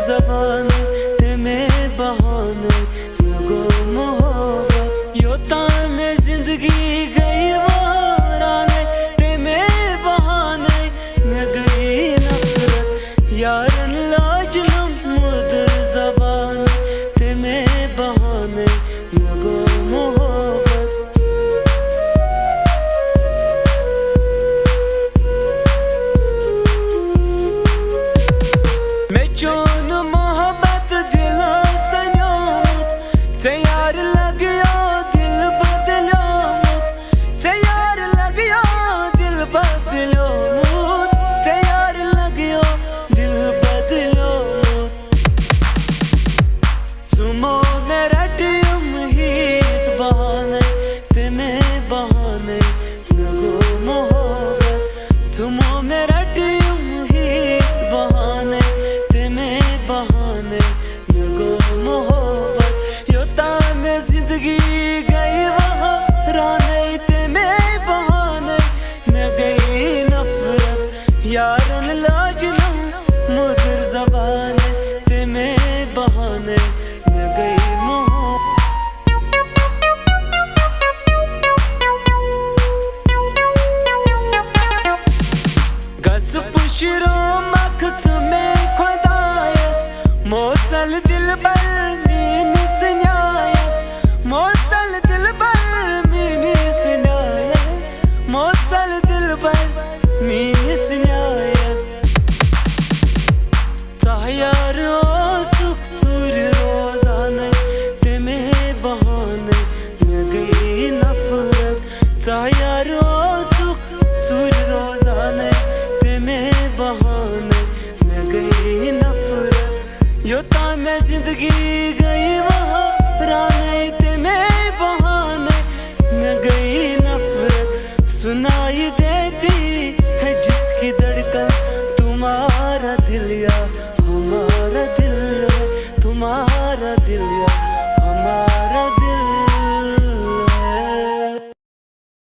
ज़बाने ते में बहाने लगो मोहब्बत यो तामे जिंदगी गई वाराने ते में बहाने में गई नफरत यारन लाजलम मुदर ज़बाने ते में बहाने लगो मोहब्बत मैं चोन मोहब्बत दिल सन्योमत ते यार लगियो दिल बदलो ते यार लगियो दिल बदलो ते यार लगियो दिल बदलो तुमो मेरा टीम हीत बहाने ते में बहाने लगो मोहब्बत तुमो मेरा टीम हीत बहाने बहाने लगो मोहब्बत यो तामे जिंदगी गई वहाँ राने ते में बहाने में गई नफरत यारन लाजलम मुदर ज़बाने ते में बहाने में गई मोहब्बत गस पुशरो मखत में मोसल दिल पर मीनी सन्यायस मोसल दिल पर मीनी सन्यायस मोसल दिल पर मीनी सन्यायस सायार ओ सुख सूर रोजाने ते में बहाने में गई नफरत सायार ओ सुख सूर रोजाने ते में बहाने में गई नफरत यो तामे जिंदगी गई वहाँ राने ते में बहाने में गई नफरत सुनाई देती है जिसकी धड़कन तुम्हारा दिल या